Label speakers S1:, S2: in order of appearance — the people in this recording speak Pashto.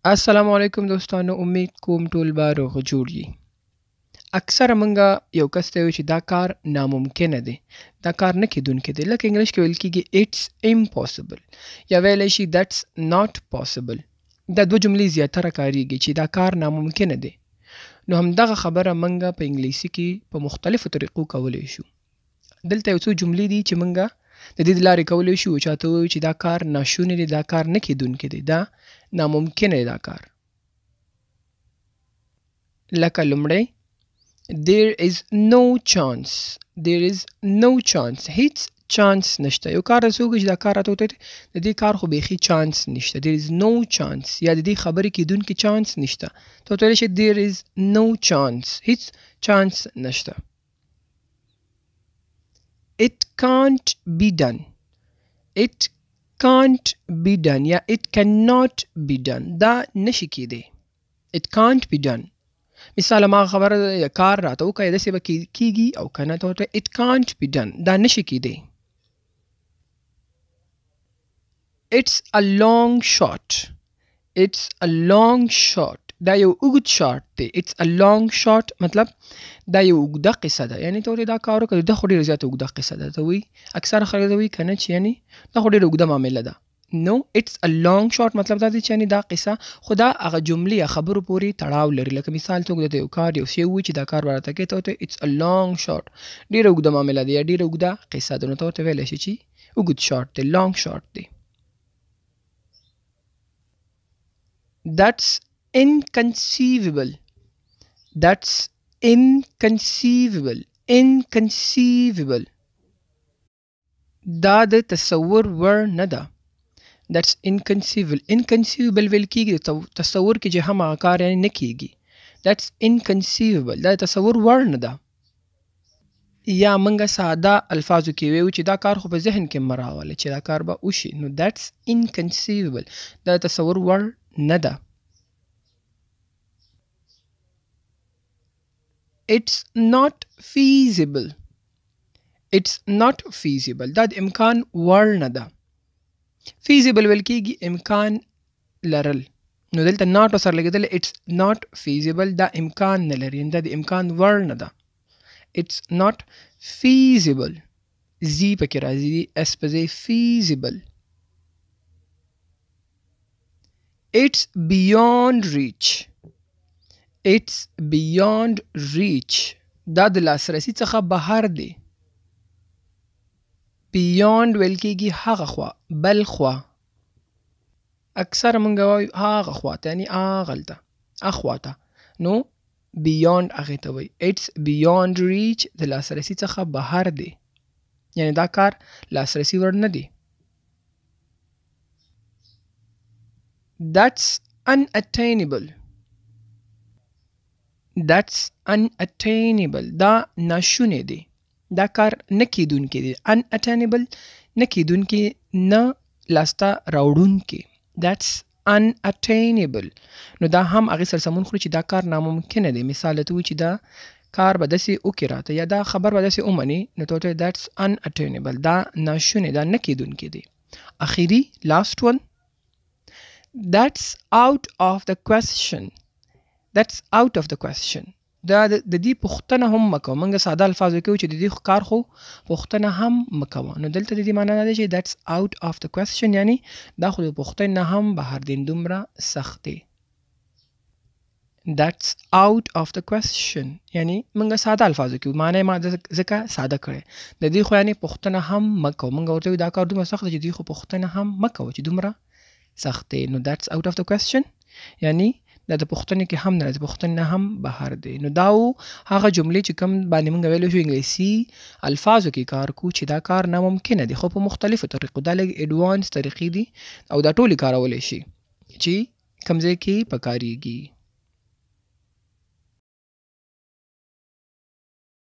S1: السلام علیکم دوستانو، امید کوم ټول به روغ جوړ یي. اکثره مونږه یو کس ته وایو چې دا کار ناممکنه دی، دا کار نه کیدونکی دی. لکه انګلیش کې ویل کېږي اټس امپاسبل یا ویلی شي دیټس ناٹ پاسبل. دا دوه جملې زیاتره کاریږي چې دا کار ناممکنه دی. نو همدغه خبره مونږه په انګلیسي کې په مختلفو طریقو کولی شو. دلته یو څو جملې دي چې مونږه د دې د لارې کولی شو چاته ووایو چې دا کار ناشونی دی، دا کار نه کیدونکی دی، دا ناممکنه دی دا کار. لکه لومړی there is no chance. there is no chance. هیڅ چانس نشته. یو کار رسو چې دا کار راته وته د دې کار خو بیخي چانس نشته. there is no chance یا د دې خبرې کیدونکي چانس نشته. ته ویلی شي there is no chance. هیڅ چانس نشته. it can't be done. it can't be done یا it cannot be done. دا نشي کیدی. it can't be done. مثال ما خبره کار راته وکړه داسې به کیږي او که نه ته ورته it can't be done. دا نشي کیدی. it's a long shot. it's a long shot. دا یو اوږد شاټ دی. it's a long shot مطلب دا یو اوږده قصه ده. یعنې ته ورته دا کار وکړه دا خو ډېره زیاته اوږده قصه ده. ته وایي اکثره خلک ته وایي که نه چې یعنې دا خو ډېره اوږده معامله ده. نو it's a long shot مطلب دا دی چې یعنې دا قصه خو دا هغه جملې یا خبرو پورې تړاو لري. لکه مثال څوک درته یو کار یو شی ووایي چې دا کار به راته کوې ته ورته it's a long shot. ډېره اوږده معامله ده یا ډېره اوږده قصه ده. نو ته ورته ویلی شي چې اوږد شاټ دی، long shot دی. that's inconceivable. that's inconceivable. inconceivable دا د تصور وړ نه ده. that's inconceivable. inconceivable ویل کېږي تصور کې چې هم هغه کار یعنې نه کېږي. that's inconceivable دا د تصور وړ نه ده. یا موږ ساده الفاظو کې ویو چې دا کار خو په ذهن کې مه راوله چې دا کار به وشي. نو that's inconceivable دا د تصور وړ نه ده. it's not feasible. it's not feasible دا د امکان وړ نه ده. feasible ویل کېږي امکان لرل. نو دلته not سره لګېدل it's not feasible دا امکان نه لري، دا د امکان وړ نه ده. it's not feasible زی پکې راځي اس په ځای feasible. it's beyond reach. it's beyond reach دا د لاسرسي څخه بهر دی. beyond ویل کېږي هغه خوا، بل خوا. اکثره مونږ وایو هغه خوا ته یعنې هغلته اخوا ته. نو beyond هغې ته وایي it's beyond reach د لاسرسي څخه بهر دی، یعنې دا کار لاسرسي وړ نه دی. that's unattainable. that's unattainable دا ناشونی دی، دا کار نه کیدونکی دی. unattainable نه کیدونکی، نه لاسته راوړونکی. that's unattainable نو دا هم هغې سره سمون خوري چې دا کار ناممکنه دی. مثال ته وایي چې دا کار به داسې وکړي راته یا دا خبر به داسې ومني نو ته ورته that's unattainable دا ناشونی، دا نه کیدونکی دی. اخري last one that's out of the question. that's out of the question دا د دې پوښتنه هم مه کوه. موږ ساده الفاظو کې وایو چې د دې کار خو پوښتنه هم مه کوه. نو دلته د دې معنا دا دی چې that's out of the question یعنې دا خو د پوښتنې نه هم بهر دی، دومره سخت دی. that's out of the question یعنې موږ ساده الفاظو کې معنا یې ما ځکه ساده کړی. د دې خو یعنې پوښتنه هم مه کوه. موږ ورته وایو دا کار دومره سخت دی چې دې خو پوښتنه هم مه کوه چې دومره سخت دی. نو that's out of the question یعنې دا د پوښتنې کې هم نه راځي، پوښتنې نه هم بهر دی. نو دا و هغه جملې چې کوم باندې موږ ویلی شو انګلیسي الفاظو کې کار کو چې دا کار ناممکنه دی، خو په مختلفو طریقو. دا لږ ایډوانس طریقې دي او دا ټولې کارولی شي چې کوم ځای کې پکارېږي.